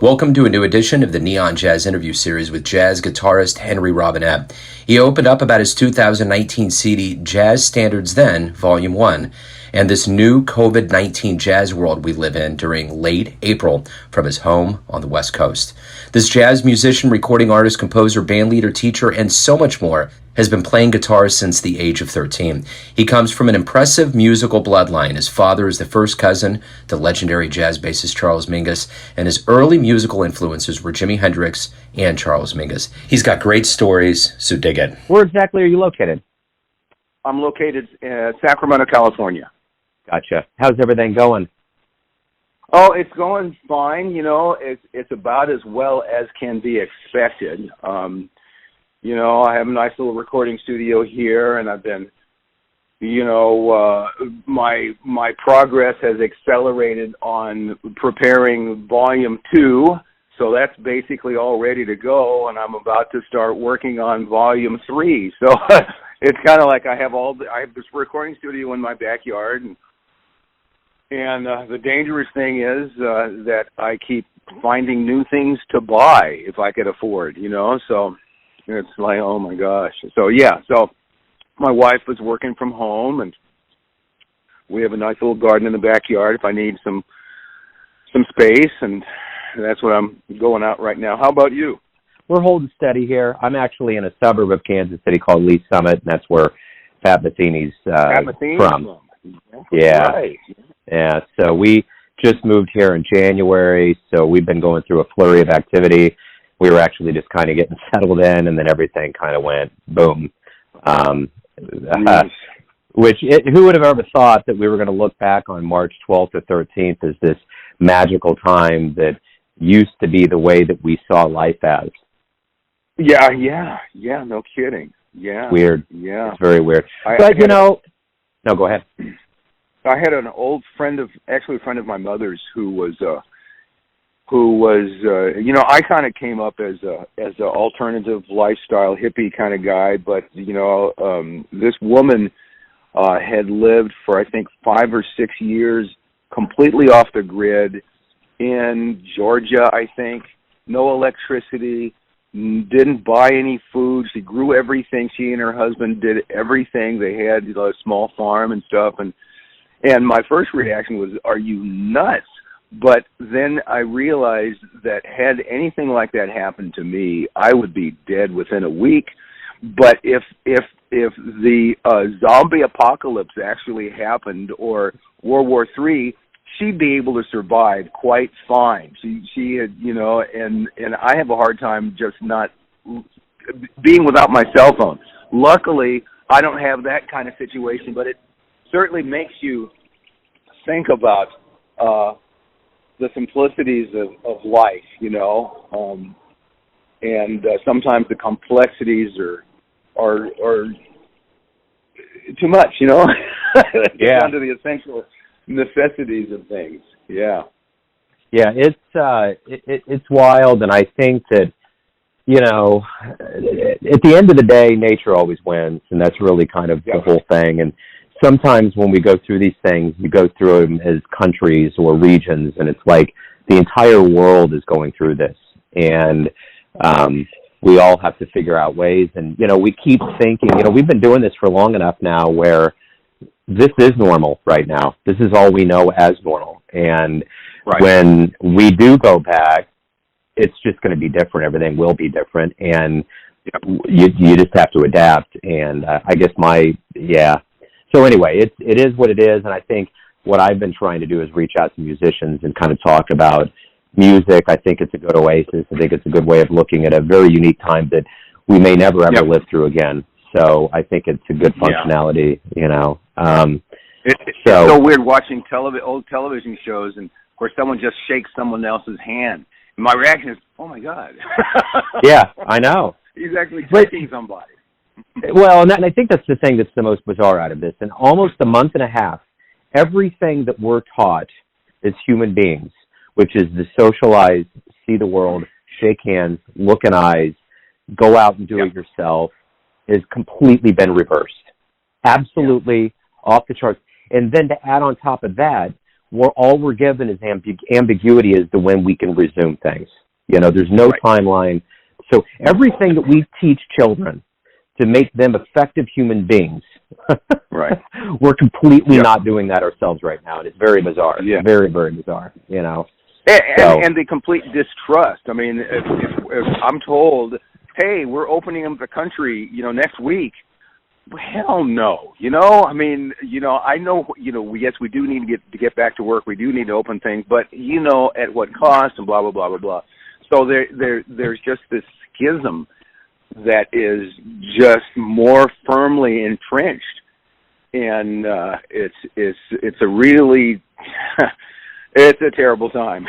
Welcome to a new edition of the Neon Jazz interview series with jazz guitarist Henry Robinett. He opened up about his 2019 CD, Jazz Standards Then, Volume 1, and this new COVID-19 jazz world we live in during late April from his home on the West Coast. This jazz musician, recording artist, composer, bandleader, teacher, and so much more has been playing guitar since the age of 13. He comes from an impressive musical bloodline. His father is the first cousin to legendary jazz bassist Charles Mingus, and his early musical influences were Jimi Hendrix and Charles Mingus. He's got great stories, so dig it. Where exactly are you located? I'm located in Sacramento, California. Gotcha. How's everything going? Oh, it's going fine. You know, it's about as well as can be expected. You know, I have a nice little recording studio here, and I've been, my progress has accelerated on preparing Volume 2, so that's basically all ready to go, and I'm about to start working on Volume 3. So it's kind of like I have this recording studio in my backyard, and the dangerous thing is that I keep finding new things to buy if I could afford, so it's like, oh my gosh. So my wife is working from home, and we have a nice little garden in the backyard if I need some space, and that's what I'm going out right now. How about you? We're holding steady here. I'm actually in a suburb of Kansas City called Lee Summit, and that's where Pat Metheny's from. Yeah. Right. Yeah, so we just moved here in January, so we've been going through a flurry of activity. We were actually just kind of getting settled in, and then everything kind of went boom. Who would have ever thought that we were going to look back on March 12th or 13th as this magical time that used to be the way that we saw life as? Yeah, no kidding. Yeah. Weird. Yeah. It's very weird. No, go ahead. I had an old friend a friend of my mother's who was I kind of came up as a alternative lifestyle hippie kind of guy, but this woman had lived for I think 5 or 6 years completely off the grid in Georgia, I think. No electricity, didn't buy any food. She grew everything. She and her husband did everything. They had a small farm and stuff, and my first reaction was, are you nuts? But then I realized that had anything like that happened to me, I would be dead within a week. But if the zombie apocalypse actually happened, or World War III, she'd be able to survive quite fine. She had, and I have a hard time just not being without my cell phone. Luckily, I don't have that kind of situation, but it certainly makes you think about the simplicities of life, and sometimes the complexities are too much, Yeah. Down to the essential necessities of things. Yeah. Yeah, it's wild, and I think that, at the end of the day, nature always wins, and that's really kind of the whole thing. And sometimes when we go through these things, we go through them as countries or regions, and it's like the entire world is going through this. And we all have to figure out ways. And, we keep thinking, we've been doing this for long enough now where this is normal right now. This is all we know as normal. And when we do go back, it's just going to be different. Everything will be different. And you just have to adapt. And I guess So anyway, it is what it is, and I think what I've been trying to do is reach out to musicians and kind of talk about music. I think it's a good oasis. I think it's a good way of looking at a very unique time that we may never ever live through again. So I think it's a good functionality, It's so weird watching old television shows, and where someone just shakes someone else's hand. And my reaction is, oh my God. Yeah, I know. He's actually shaking somebody. Well, and I think that's the thing that's the most bizarre out of this. In almost a month and a half, everything that we're taught as human beings, which is to socialize, see the world, shake hands, look in eyes, go out and do it yourself, has completely been reversed. Absolutely off the charts. And then to add on top of that, all we're given is ambiguity as to when we can resume things. There's no timeline. So everything that we teach children to make them effective human beings, we're completely not doing that ourselves right now. And it's very bizarre. Yeah. Very, very bizarre, And the complete distrust. I mean, if I'm told, hey, we're opening up the country, next week, hell no. I mean, I know, yes, we do need to get back to work. We do need to open things, but at what cost and blah, blah, blah, blah, blah. So there's just this schism that is just more firmly entrenched. And it's a really it's a terrible time.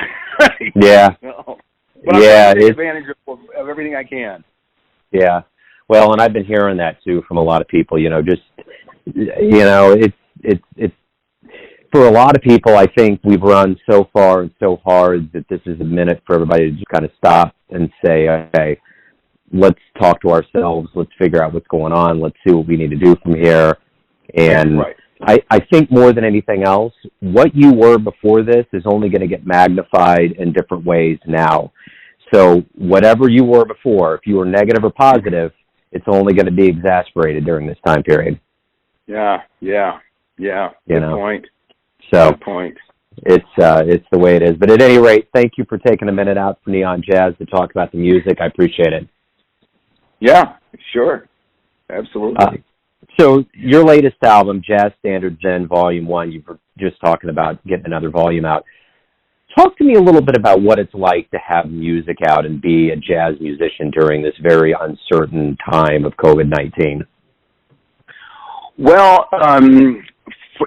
Yeah. But I'm trying to take advantage of everything I can. Yeah. Well, and I've been hearing that too from a lot of people. It's for a lot of people. I think we've run so far and so hard that this is a minute for everybody to just kind of stop and say, okay, let's talk to ourselves. Let's figure out what's going on. Let's see what we need to do from here. And I think more than anything else, what you were before this is only going to get magnified in different ways now. So whatever you were before, if you were negative or positive, it's only going to be exacerbated during this time period. Yeah. Good point. So good point. It's the way it is. But at any rate, thank you for taking a minute out for Neon Jazz to talk about the music. I appreciate it. Yeah, sure. Absolutely. So your latest album, Jazz Standards Zen Volume 1, you were just talking about getting another volume out. Talk to me a little bit about what it's like to have music out and be a jazz musician during this very uncertain time of COVID-19. Well,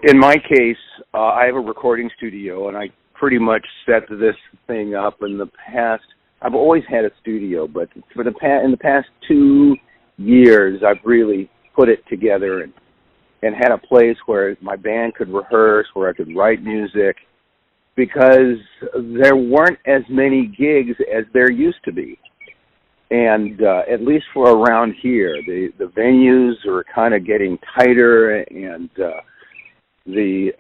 in my case, I have a recording studio, and I pretty much set this thing up in the past. I've always had a studio, but in the past 2 years, I've really put it together and had a place where my band could rehearse, where I could write music, because there weren't as many gigs as there used to be. And at least for around here, the venues are kind of getting tighter, and the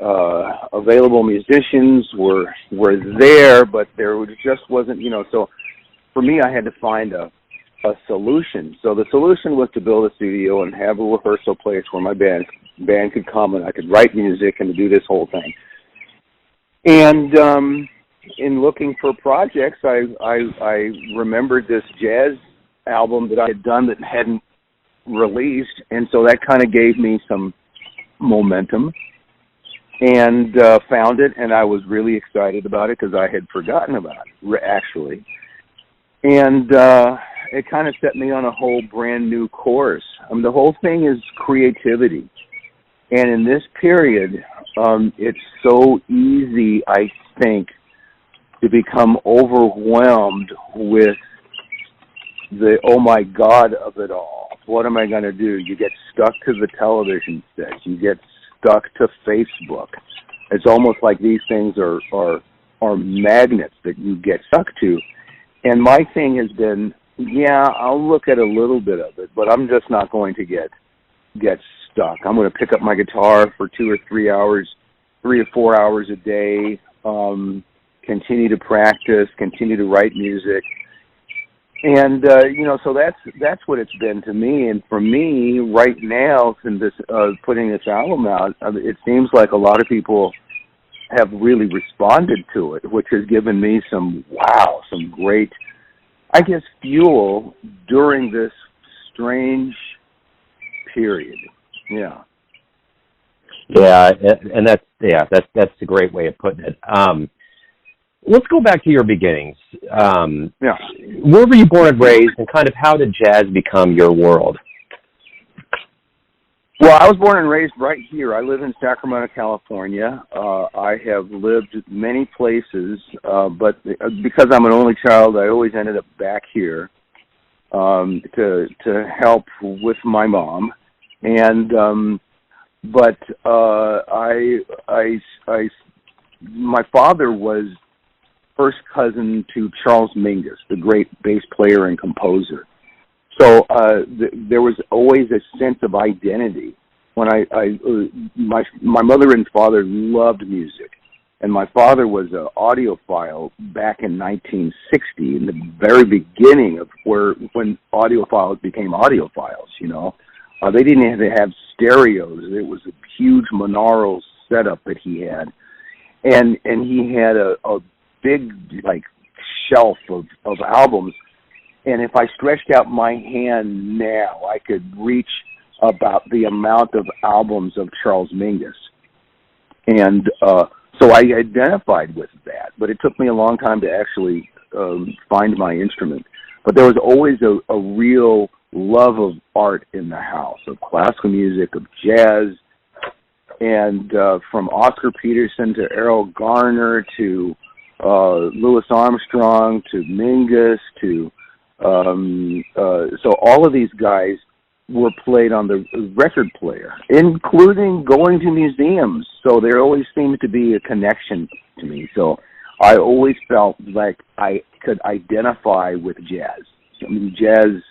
available musicians were there, but there just wasn't, so for me, I had to find a solution. So the solution was to build a studio and have a rehearsal place where my band could come and I could write music and to do this whole thing. And in looking for projects, I remembered this jazz album that I had done that hadn't released, and so that kind of gave me some momentum, and found it, and I was really excited about it because I had forgotten about it, actually. And it kind of set me on a whole brand new course. The whole thing is creativity. And in this period, it's so easy, I think, to become overwhelmed with the, oh my God, of it all. What am I going to do? You get stuck to the television set. You get stuck to Facebook. It's almost like these things are magnets that you get stuck to. And my thing has been, I'll look at a little bit of it, but I'm just not going to get stuck. I'm going to pick up my guitar for 2 or 3 hours, 3 or 4 hours a day, continue to practice, continue to write music. And, so that's what it's been to me. And for me, right now, since putting this album out, it seems like a lot of people have really responded to it, which has given me some great, I guess, fuel during this strange period. Yeah. Yeah, and that's a great way of putting it. Let's go back to your beginnings. Where were you born and raised, and kind of how did jazz become your world? Well, I was born and raised right here. I live in Sacramento, California. I have lived many places, but because I'm an only child, I always ended up back here to help with my mom. And but my father was first cousin to Charles Mingus, the great bass player and composer. So there was always a sense of identity. When my mother and father loved music, And my father was an audiophile back in 1960, in the very beginning of when audiophiles became audiophiles, you know. They didn't have to have stereos. It was a huge monaural setup that he had. And he had a big, like, shelf of albums. And if I stretched out my hand now, I could reach about the amount of albums of Charles Mingus. And so I identified with that, but it took me a long time to actually find my instrument. But there was always a real love of art in the house, of classical music, of jazz, and from Oscar Peterson to Errol Garner to Louis Armstrong to Mingus to so all of these guys were played on the record player, including going to museums. So there always seemed to be a connection to me. So I always felt like I could identify with jazz. I mean, jazz,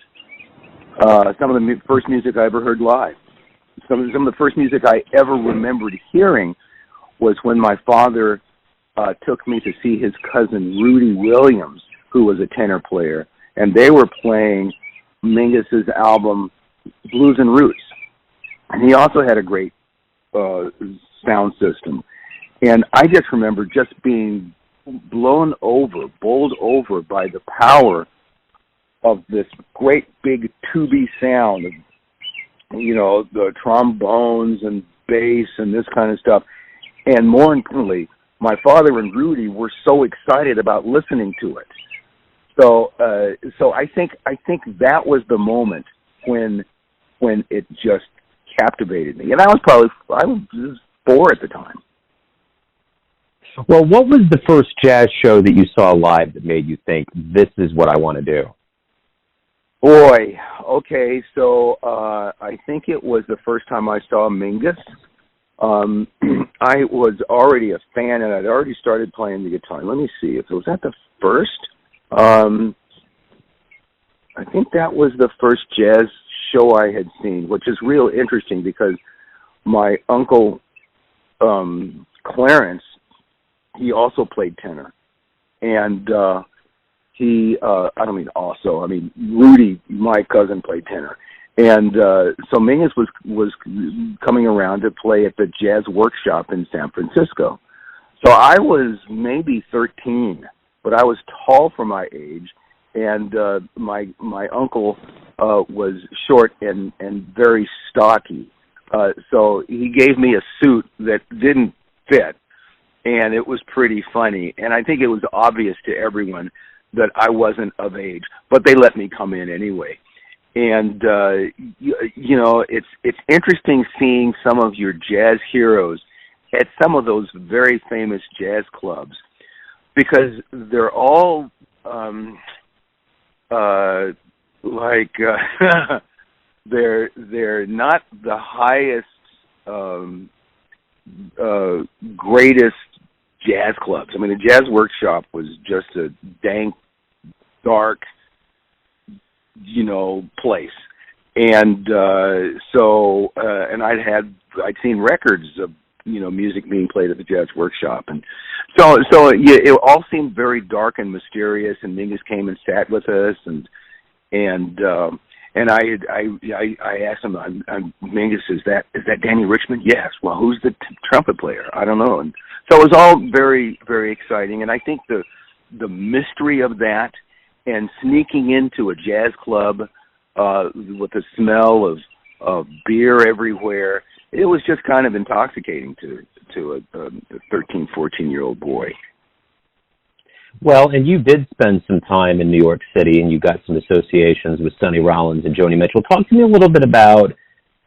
some of the first music I ever heard live. Some of the first music I ever remembered hearing was when my father took me to see his cousin Rudy Williams, who was a tenor player, and they were playing Mingus's album Blues and Roots. And he also had a great sound system. And I just remember just being bowled over by the power of this great big tubey sound of, you know, the trombones and bass and this kind of stuff. And more importantly, my father and Rudy were so excited about listening to it. So I think that was the moment when it just captivated me. And I was 4 at the time. Well, what was the first jazz show that you saw live that made you think, this is what I want to do? Boy, okay, so I think it was the first time I saw Mingus. I was already a fan, and I'd already started playing the guitar. Let me see, if it was that the first? I think that was the first jazz show I had seen, which is real interesting because my uncle Clarence, he also played tenor, and Rudy, my cousin, played tenor, and so Mingus was coming around to play at the Jazz Workshop in San Francisco. So I was maybe 13, but I was tall for my age, and my uncle was short and very stocky. So he gave me a suit that didn't fit, and it was pretty funny. And I think it was obvious to everyone that I wasn't of age, but they let me come in anyway. And you know, it's interesting seeing some of your jazz heroes at some of those very famous jazz clubs, because they're all they're not the highest greatest jazz clubs. I mean, the Jazz Workshop was just a dank, dark, you know, place. And and I'd seen records of, you know, music being played at the Jazz Workshop, and so yeah, it all seemed very dark and mysterious. And Mingus came and sat with us, and I asked him, Mingus, is that Danny Richmond? Yes. Well, who's the trumpet player? I don't know. And so it was all very, very exciting. And I think the mystery of that, and sneaking into a jazz club with the smell of beer everywhere, it was just kind of intoxicating to a 13, 14-year-old boy. Well, and you did spend some time in New York City, and you got some associations with Sonny Rollins and Joni Mitchell. Talk to me a little bit about,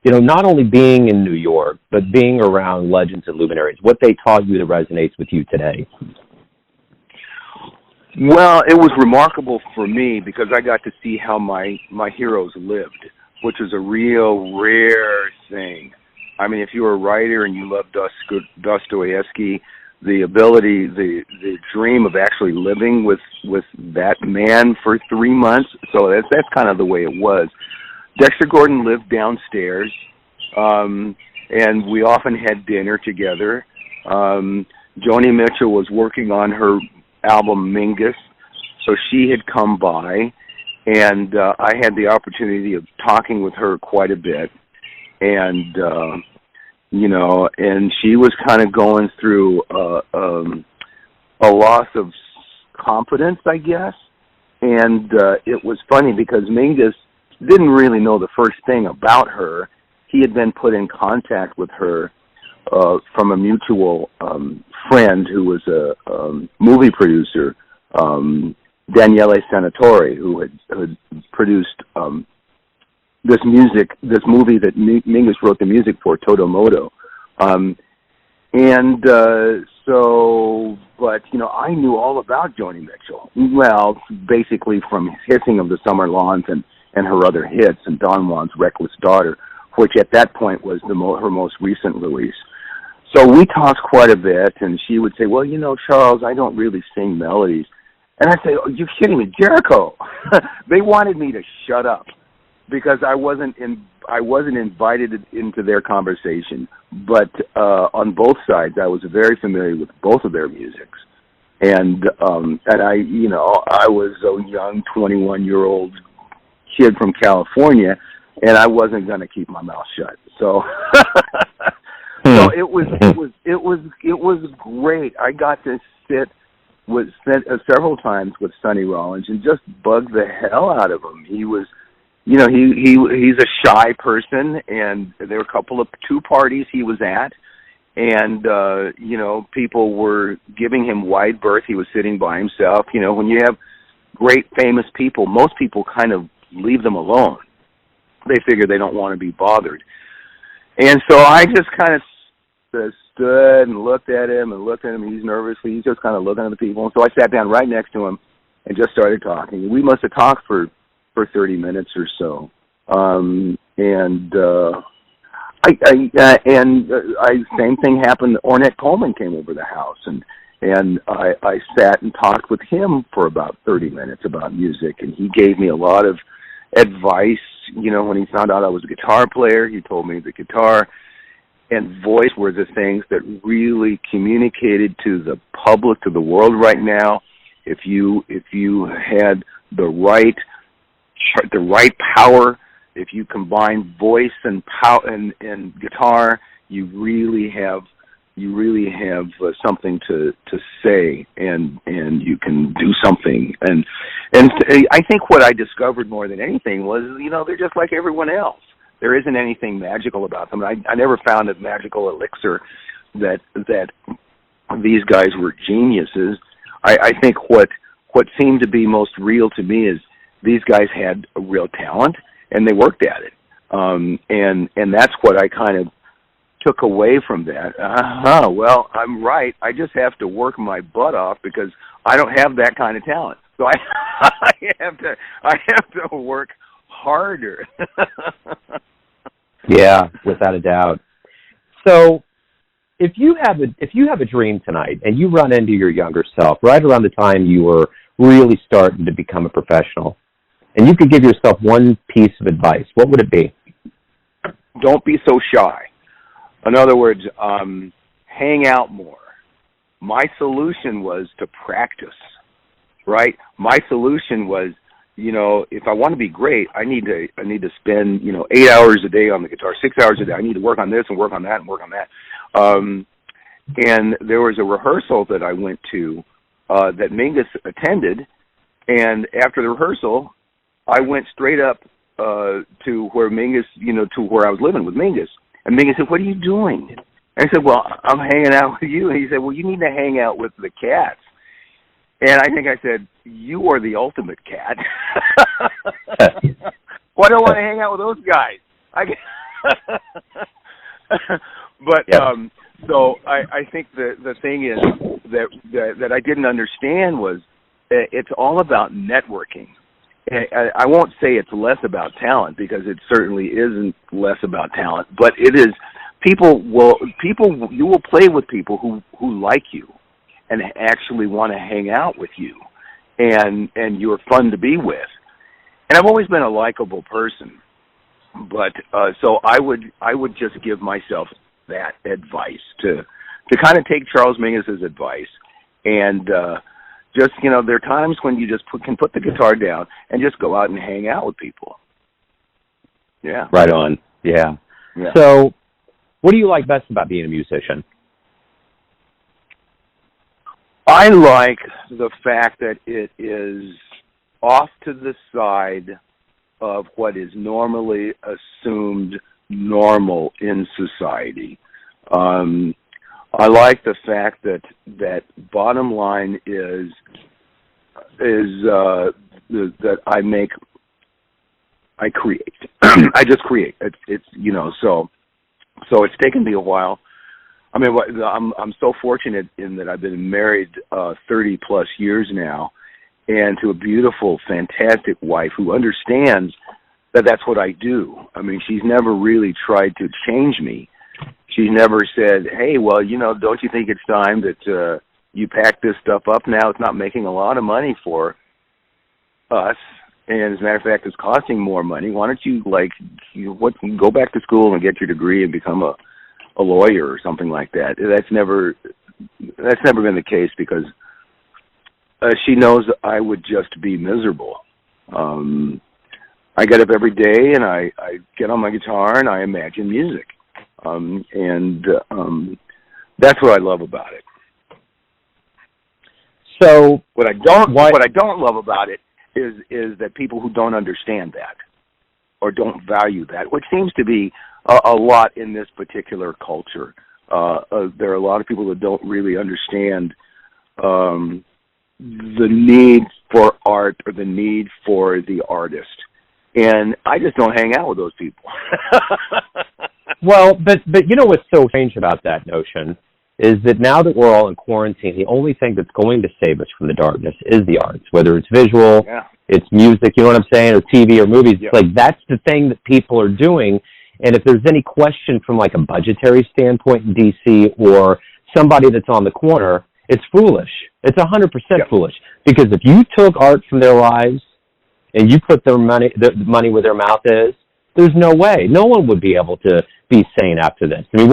you know, not only being in New York, but being around legends and luminaries, what they taught you that resonates with you today. Well, it was remarkable for me because I got to see how my heroes lived, which is a real rare thing. I mean, if you're a writer and you love Dostoevsky, the ability, the dream of actually living with that man for 3 months, so that's kind of the way it was. Dexter Gordon lived downstairs, and we often had dinner together. Joni Mitchell was working on her album Mingus, so she had come by, and I had the opportunity of talking with her quite a bit, and and she was kind of going through a loss of confidence, I guess, and it was funny because Mingus didn't really know the first thing about her. He had been put in contact with her from a mutual friend who was a movie producer, Daniele Senatore, who had produced this movie that Mingus wrote the music for, Toto Moto. But I knew all about Joni Mitchell. Well, basically from Hissing of the Summer Lawns and her other hits, and Don Juan's Reckless Daughter, which at that point was her most recent release. So we talked quite a bit, and she would say, well, Charles, I don't really sing melodies. And I'd say, oh, you're kidding me, Jericho. They wanted me to shut up because I wasn't invited into their conversation. But on both sides, I was very familiar with both of their musics. And I was a young 21-year-old kid from California, and I wasn't going to keep my mouth shut. So so it was great. I got to sit several times with Sonny Rollins and just bug the hell out of him. He was, he's a shy person, and there were two parties he was at, and people were giving him wide berth. He was sitting by himself. When you have great famous people, most people kind of leave them alone. They figure they don't want to be bothered. And so I just kind of stood and looked at him. He's nervously. He's just kind of looking at the people. And so I sat down right next to him and just started talking. We must have talked for 30 minutes or so. Same thing happened. Ornette Coleman came over the house, and I sat and talked with him for about 30 minutes about music, and he gave me a lot of advice. When he found out I was a guitar player, he told me the guitar and voice were the things that really communicated to the public, to the world right now. If you had the right power, if you combine voice and power and guitar, you really have something to say, and you can do something. And I think what I discovered more than anything was, they're just like everyone else. There isn't anything magical about them. I never found a magical elixir that these guys were geniuses. I think what seemed to be most real to me is these guys had a real talent, and they worked at it. And that's what I kind of took away from that. Well, I'm right. I just have to work my butt off because I don't have that kind of talent. So I have to work harder. Yeah, without a doubt. So if you have a dream tonight and you run into your younger self right around the time you were really starting to become a professional, and you could give yourself one piece of advice, what would it be? Don't be so shy. In other words, hang out more. My solution was to practice, right? My solution was, if I want to be great, I need to spend, 8 hours a day on the guitar, 6 hours a day. I need to work on this and work on that and work on that. And there was a rehearsal that I went to that Mingus attended, and after the rehearsal, I went straight up to where Mingus, to where I was living with Mingus. And Mingus said, "What are you doing?" And I said, "Well, I'm hanging out with you." And he said, "Well, you need to hang out with the cats." And I think I said, "You are the ultimate cat." Why do I want to hang out with those guys? But yeah. So I think the thing is that I didn't understand was it's all about networking. I won't say it's less about talent, because it certainly isn't less about talent, but it is. You will play with people who like you and actually want to hang out with you, and you're fun to be with. And I've always been a likable person, but so I would just give myself that advice to to kind of take Charles Mingus's advice and just, you know, there are times when you just can put the guitar down and just go out and hang out with people. Yeah. Right on. Yeah. So what do you like best about being a musician? I like the fact that it is off to the side of what is normally assumed normal in society. I like the fact that bottom line is that I create. I just create. It's you know, so it's taken me a while. I mean, I'm so fortunate in that I've been married 30 plus years now, and to a beautiful, fantastic wife who understands that that's what I do. I mean, she's never really tried to change me. She's never said, hey, well, you know, don't you think it's time that you pack this stuff up now? It's not making a lot of money for us. And as a matter of fact, it's costing more money. Why don't you, go back to school and get your degree and become a lawyer or something like that? That's never been the case because she knows I would just be miserable. I get up every day and I get on my guitar and I imagine music. That's what I love about it. So what I don't love about it is that people who don't understand that or don't value that, which seems to be a lot in this particular culture. There are a lot of people that don't really understand the need for art or the need for the artist. And I just don't hang out with those people. Well, but you know what's so strange about that notion is that now that we're all in quarantine, the only thing that's going to save us from the darkness is the arts, whether it's visual, it's music, you know what I'm saying, or TV or movies. It's like that's the thing that people are doing. And if there's any question from like a budgetary standpoint in D.C. or somebody that's on the corner, it's foolish. It's 100% foolish. Because if you took art from their lives and you put the money where their mouth is, there's no way. No one would be able to be sane after this. I mean,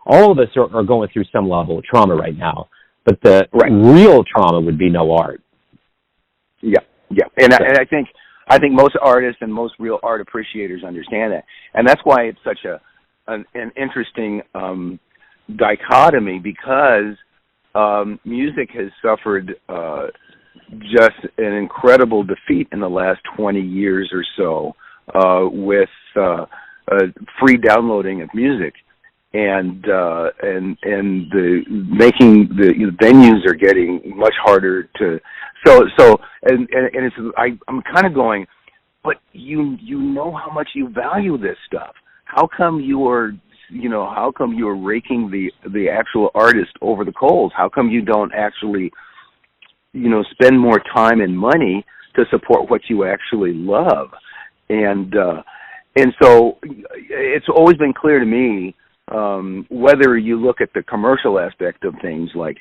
all of us are going through some level of trauma right now, but the real trauma would be no art. Yeah. And I think most artists and most real art appreciators understand that. And that's why it's such an interesting dichotomy because music has suffered just an incredible defeat in the last 20 years or so with free downloading of music, and the venues are getting much harder to. So it's I'm kind of going, but you know how much you value this stuff. How come you are raking the actual artist over the coals? How come you don't actually spend more time and money to support what you actually love? And so it's always been clear to me, whether you look at the commercial aspect of things, like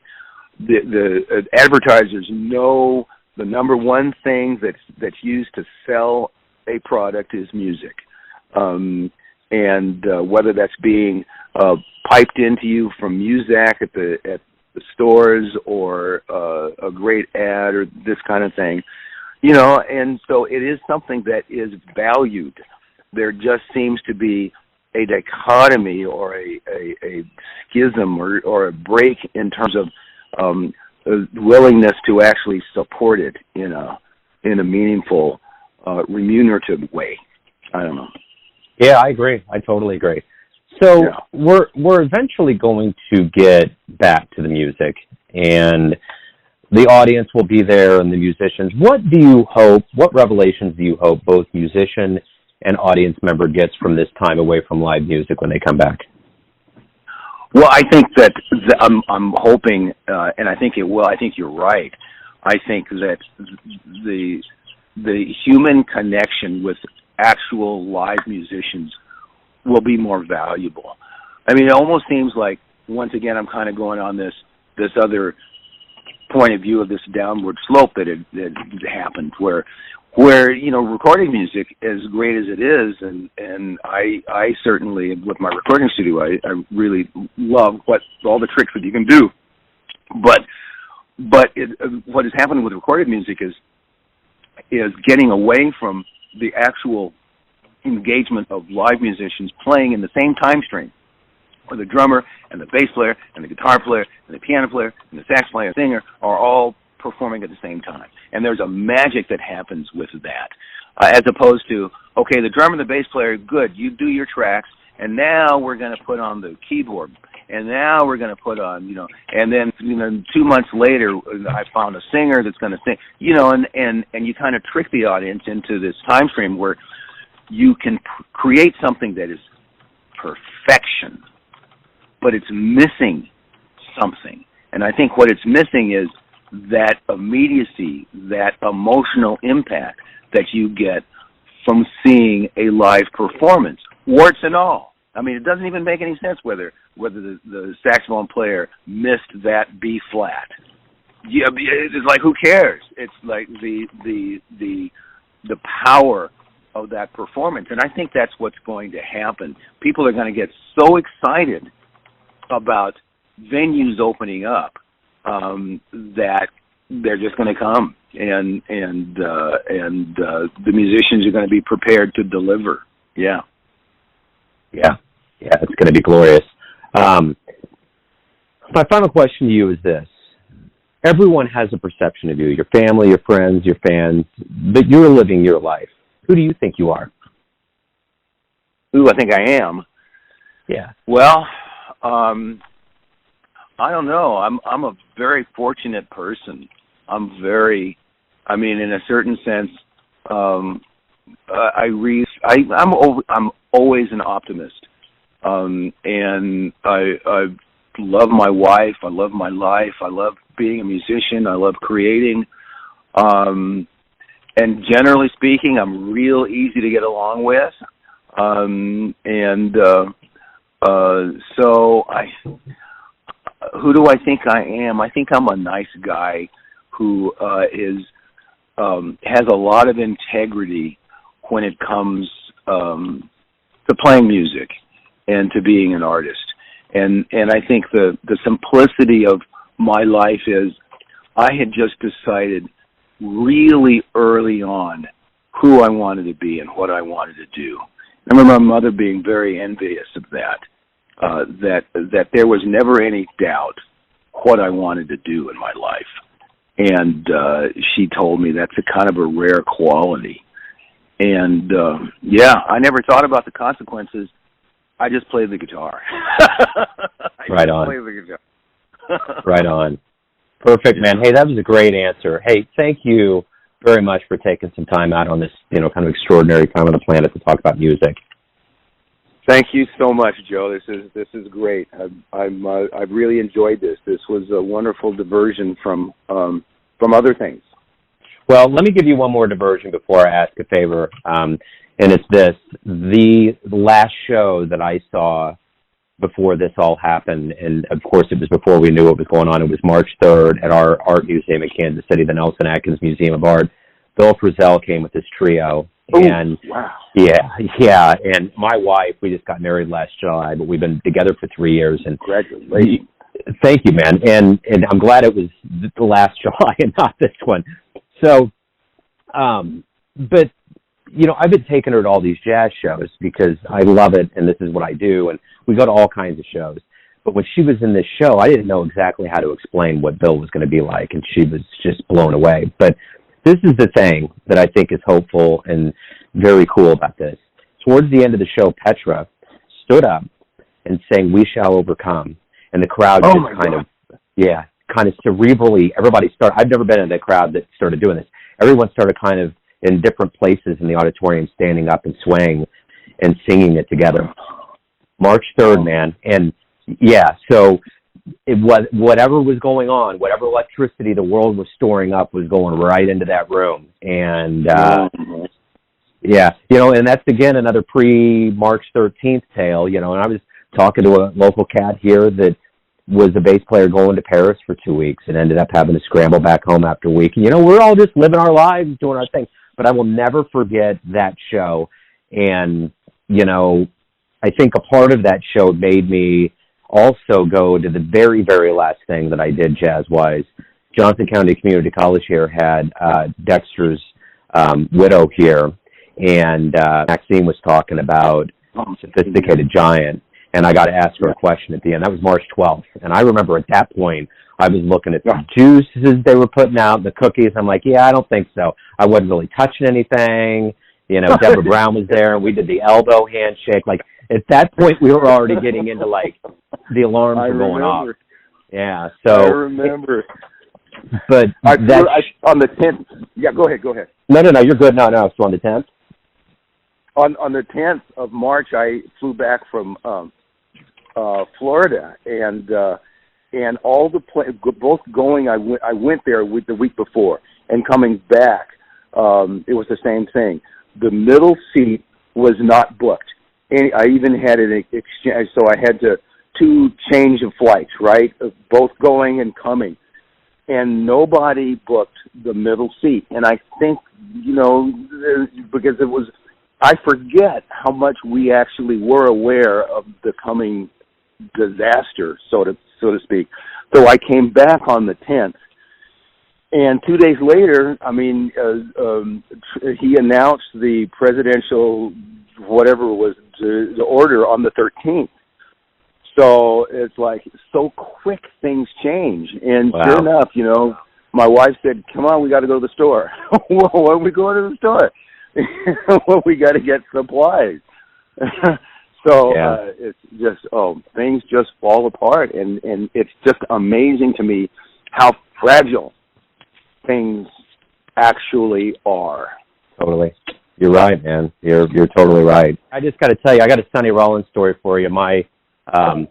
the advertisers know the number one thing that's used to sell a product is music. And whether that's being piped into you from Muzak at the stores or a great ad or this kind of thing, and so it is something that is valued. There just seems to be a dichotomy or a schism or a break in terms of willingness to actually support it in a meaningful, remunerative way. I don't know. Yeah, I agree. I totally agree. So we're eventually going to get back to the music, and the audience will be there and the musicians. What revelations do you hope both musician and audience member gets from this time away from live music when they come back? Well, I think that I'm hoping, and I think it will. I think you're right. I think that the human connection with actual live musicians will be more valuable. I mean, it almost seems like, once again, I'm kind of going on this other point of view of this downward slope that happened, where recording music, as great as it is, and I certainly, with my recording studio, I really love all the tricks that you can do, but what is happening with recorded music is getting away from the actual engagement of live musicians playing in the same time stream, where the drummer and the bass player and the guitar player and the piano player and the sax player and singer are all performing at the same time. And there's a magic that happens with that, as opposed to, okay, the drummer and the bass player, good, you do your tracks, and now we're going to put on the keyboard, and now we're going to put on, and then 2 months later, I found a singer that's going to sing, and you kind of trick the audience into this time frame where you can create something that is perfection, but it's missing something. And I think what it's missing is that immediacy, that emotional impact that you get from seeing a live performance, warts and all. I mean, it doesn't even make any sense whether the saxophone player missed that B flat. Yeah, it's like, who cares? It's like the power of that performance, and I think that's what's going to happen. People are going to get so excited about venues opening up that they're just going to come, and the musicians are going to be prepared to deliver. Yeah, it's going to be glorious. My final question to you is this: everyone has a perception of you, your family, your friends, your fans, but you're living your life. Who do you think you are? Who I think I am? Yeah. Well, I don't know. I'm a very fortunate person. I'm in a certain sense, I'm always an optimist. And I love my wife. I love my life. I love being a musician. I love creating. And generally speaking, I'm real easy to get along with. So who do I think I am? I think I'm a nice guy who has a lot of integrity when it comes to playing music and to being an artist. And I think the simplicity of my life is I had just decided really early on who I wanted to be and what I wanted to do. I remember my mother being very envious of that there was never any doubt what I wanted to do in my life. And she told me that's a kind of a rare quality. And, I never thought about the consequences. I just played the guitar. Right on. Right on. Perfect, man. Hey, that was a great answer. Hey, thank you very much for taking some time out on this, kind of extraordinary time on the planet to talk about music. Thank you so much, Joe. This is great. I've really enjoyed this. This was a wonderful diversion from other things. Well, let me give you one more diversion before I ask a favor, and it's this: the last show that I saw before this all happened, and of course it was before we knew what was going on. It was March 3rd at our art museum in Kansas City, the Nelson Atkins Museum of Art. Bill Frisell came with his trio. And wow. Yeah. And my wife, we just got married last July, but we've been together for 3 years. And congratulations. Thank you, man. And I'm glad it was the last July and not this one. So, but I've been taking her to all these jazz shows because I love it, and this is what I do. And we go to all kinds of shows. But when she was in this show, I didn't know exactly how to explain what Bill was going to be like, and she was just blown away. But this is the thing that I think is hopeful and very cool about this. Towards the end of the show, Petra stood up and sang "We Shall Overcome," and the crowd kind of cerebrally, everybody started. I've never been in a crowd that started doing this. Everyone started kind of in different places in the auditorium, standing up and swaying and singing it together. March 3rd, man. And so it was whatever was going on, whatever electricity the world was storing up was going right into that room. And and that's again another pre-March 13th tale, and I was talking to a local cat here that was a bass player going to Paris for 2 weeks and ended up having to scramble back home after a week. And, we're all just living our lives, doing our thing. But I will never forget that show. And, I think a part of that show made me also go to the very, very last thing that I did jazz-wise. Johnson County Community College here had Dexter's widow here, and Maxine was talking about Sophisticated Giant, and I got to ask her a question at the end. That was March 12th, and I remember at that point, I was looking at the juices they were putting out, the cookies. I'm like, I don't think so. I wasn't really touching anything. Deborah Brown was there, and we did the elbow handshake. Like, at that point, we were already getting into, like, the alarms were going off. Yeah, so. I remember. But on the 10th. Yeah, go ahead. No, you're good. No, so on the 10th? On the 10th of March, I flew back from Florida, and all the both going. I went there the week before, and coming back, it was the same thing. The middle seat was not booked. And I even had an exchange, so I had two change of flights, right? Both going and coming. And nobody booked the middle seat. And I think, because it was, I forget how much we actually were aware of the coming disaster, so to speak. So I came back on the 10th. And 2 days later, he announced the presidential, whatever it was, the order on the 13th. So it's like, so quick things change. And Sure enough, my wife said, come on, we got to go to the store. Well, when are we going to the store? Well, we got to get supplies. It's just, things just fall apart. And it's just amazing to me how fragile things actually are. Totally. You're right, man. You're totally right. I just got to tell you, I got a Sonny Rollins story for you. My son,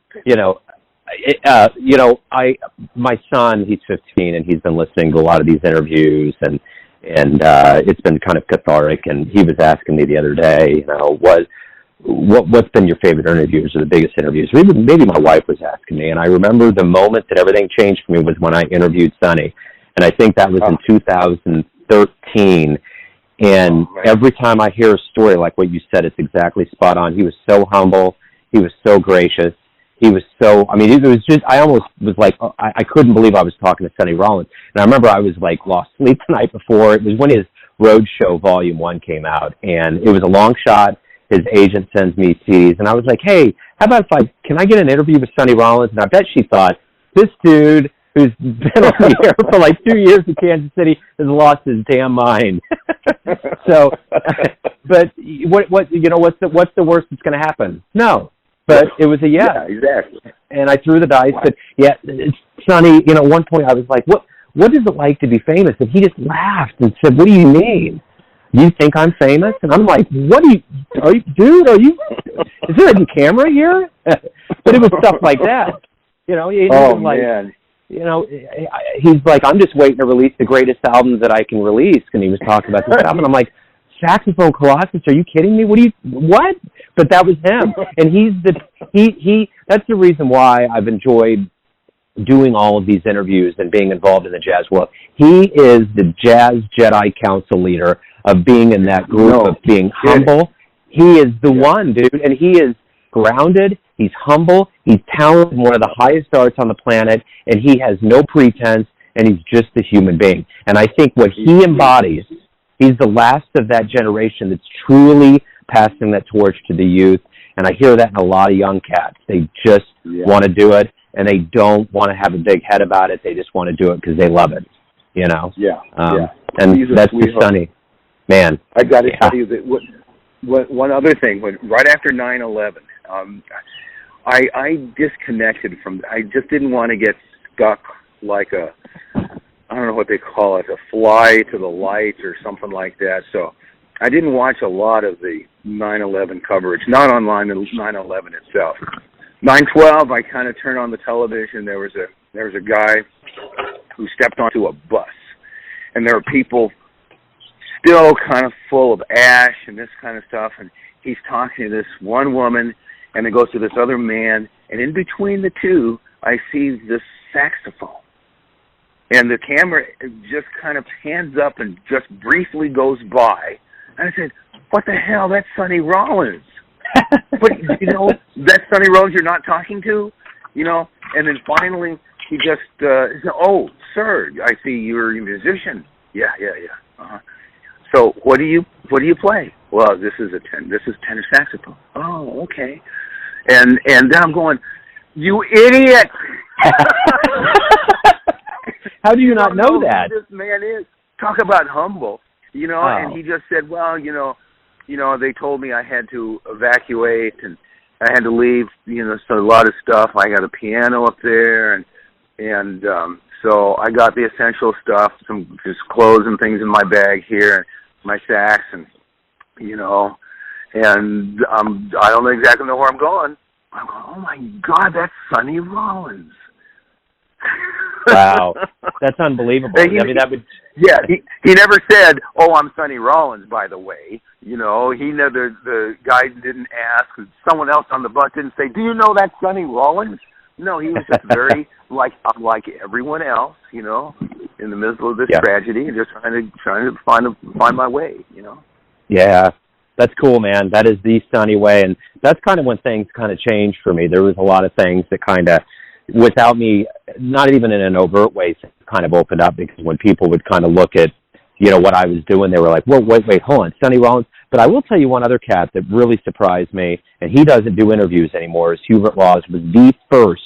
he's 15, and he's been listening to a lot of these interviews, and it's been kind of cathartic. And he was asking me the other day, what's been your favorite interviews or the biggest interviews? Maybe my wife was asking me, and I remember the moment that everything changed for me was when I interviewed Sonny, and I think that was in 2013. And every time I hear a story like what you said, it's exactly spot on. He was so humble. He was so gracious. He was so, it was just, I almost was like, I couldn't believe I was talking to Sonny Rollins. And I remember I was like lost sleep the night before. It was when his Roadshow Volume 1 came out, and it was a long shot. His agent sends me CDs, and I was like, hey, how about can I get an interview with Sonny Rollins? And I bet she thought, this dude who's been on the air for like 2 years in Kansas City has lost his damn mind. So, but what's the worst that's going to happen? No. But it was a yes. Yeah, exactly. And I threw the dice. But yeah, Sonny, at one point I was like, what is it like to be famous? And he just laughed and said, what do you mean? You think I'm famous? And I'm like, is there a camera here? But it was stuff like that. Man. He's like, I'm just waiting to release the greatest album that I can release. And he was talking about this album. And I'm like, Saxophone Colossus, are you kidding me? What? But that was him. And that's the reason why I've enjoyed doing all of these interviews and being involved in the jazz world. He is the Jazz Jedi Council leader of being in that group, of being humble. He is the one, dude. And he is grounded. He's humble. He's talented in one of the highest arts on the planet. And he has no pretense. And he's just a human being. And I think what he embodies, he's the last of that generation that's truly passing that torch to the youth. And I hear that in a lot of young cats. They just want to do it, and they don't want to have a big head about it. They just want to do it because they love it, And that's just Sonny. Man. I got to tell you that one other thing. Right after 9/11, I disconnected from. I just didn't want to get stuck like I don't know what they call it, a fly to the light or something like that. So I didn't watch a lot of the 9/11 coverage, not online, the 9/11 itself. 9/12, I kind of turned on the television. There was a guy who stepped onto a bus, and there were people still kind of full of ash and this kind of stuff, and he's talking to this one woman, and then goes to this other man, and in between the two I see this saxophone. And the camera just kind of pans up and just briefly goes by. And I said, what the hell? That's Sonny Rollins. But, that's Sonny Rollins you're not talking to, And then finally, he just said, oh, sir, I see you're a musician. Yeah. Uh-huh. So what do you play? Well, this is tenor saxophone. Oh, okay. And then I'm going, you idiot! How do you not know that? Who this man is. Talk about humble, And he just said, well, they told me I had to evacuate and I had to leave. So a lot of stuff. I got a piano up there, and so I got the essential stuff, some just clothes and things in my bag here, my sax, and and I don't exactly know where I'm going. I'm going, oh my God, that's Sonny Rollins. Wow, that's unbelievable. He never said, "Oh, I'm Sonny Rollins." By the way, he never. The guy didn't ask. Someone else on the bus didn't say, "Do you know that Sonny Rollins?" No, he was just very like everyone else, in the middle of this tragedy, and just trying to find my way, Yeah. That's cool, man. That is the Sonny way, and that's kind of when things kind of changed for me. There was a lot of things that kind of, without me, not even in an overt way, kind of opened up, because when people would kind of look at, what I was doing, they were like, whoa, wait, hold on, Sonny Rollins. But I will tell you one other cat that really surprised me, and he doesn't do interviews anymore, is Hubert Laws. Was the first,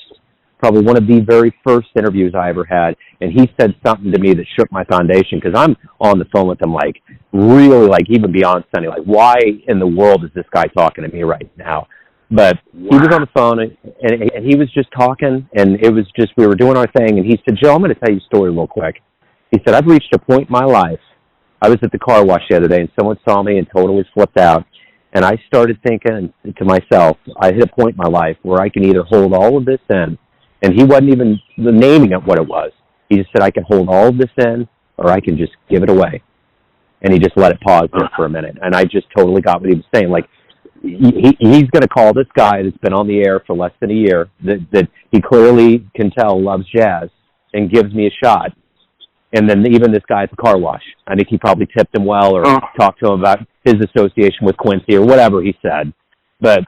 probably one of the very first interviews I ever had, and he said something to me that shook my foundation, because I'm on the phone with him, like, really, like, even beyond Sonny, like, why in the world is this guy talking to me right now? But he was on the phone, and he was just talking, and it was just, we were doing our thing, and he said, Joe, I'm going to tell you a story real quick. He said, I've reached a point in my life. I was at the car wash the other day, and someone saw me and totally flipped out, and I started thinking to myself, I hit a point in my life where I can either hold all of this in, and he wasn't even naming it what it was. He just said, I can hold all of this in, or I can just give it away. And he just let it pause there for a minute. And I just totally got what he was saying. Like, he's going to call this guy that's been on the air for less than a year, that he clearly can tell loves jazz, and gives me a shot. And then even this guy at the car wash, I think he probably tipped him well, or talked to him about his association with Quincy, or whatever he said. But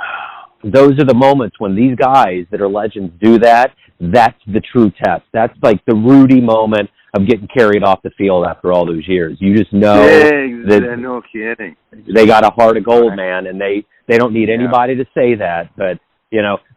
those are the moments when these guys that are legends do that. That's the true test. That's like the Rudy moment of getting carried off the field after all those years. You just know that no kidding. They got a heart of gold, man, and they don't need anybody to say that. But,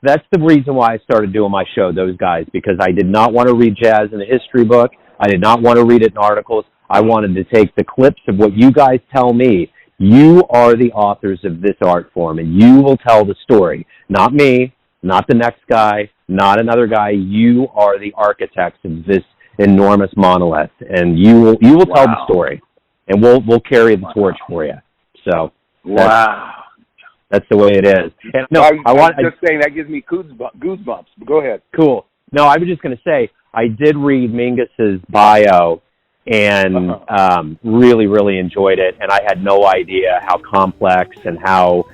that's the reason why I started doing my show, those guys, because I did not want to read jazz in a history book. I did not want to read it in articles. I wanted to take the clips of what you guys tell me. You are the authors of this art form, and you will tell the story. Not me, not the next guy, not another guy. You are the architects of this enormous monolith, and you will tell the story, and we'll carry the torch for you. So that's the way it is. And I'm just saying that gives me goosebumps. But go ahead. Cool. No, I was just going to say I did read Mingus's bio, and really, really enjoyed it. And I had no idea how complex and how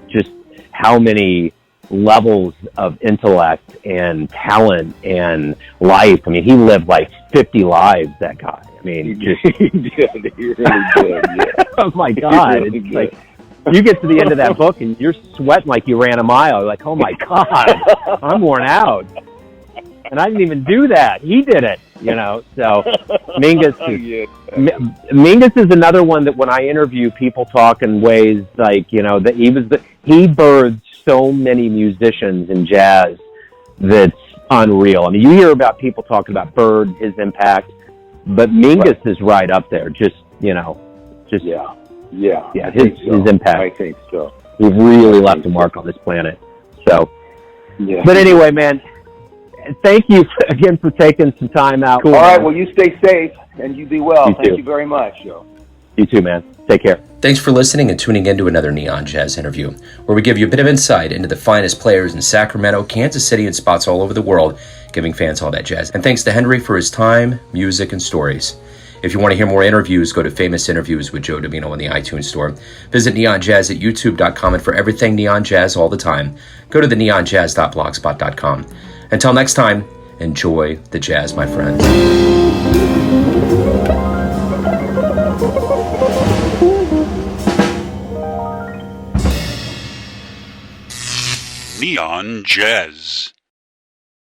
just how many levels of intellect and talent and life. I mean, he lived like 50 lives, that guy. I mean, he did. He really did. Yeah. Oh my God. Really it's like, you get to the end of that book and you're sweating like you ran a mile. You're like, oh my God, I'm worn out. And I didn't even do that. He did it, So Mingus is another one that when I interview, people talk in ways like, that he birthed so many musicians in jazz that's unreal. I mean, you hear about people talking about Bird, his impact, but Mingus is right up there. His impact. I think so. He really left a mark on this planet. So, but anyway, man, thank you again for taking some time out. Cool, all right, well, you stay safe and you be well. Thank you very much, Joe. You too, man. Take care. Thanks for listening and tuning in to another Neon Jazz interview, where we give you a bit of insight into the finest players in Sacramento, Kansas City, and spots all over the world, giving fans all that jazz. And thanks to Henry for his time, music, and stories. If you want to hear more interviews, go to Famous Interviews with Joe Domino in the iTunes Store. Visit neonjazz at youtube.com, and for everything Neon Jazz all the time, go to the neonjazz.blogspot.com. Until next time, enjoy the jazz, my friends. Neon Jazz.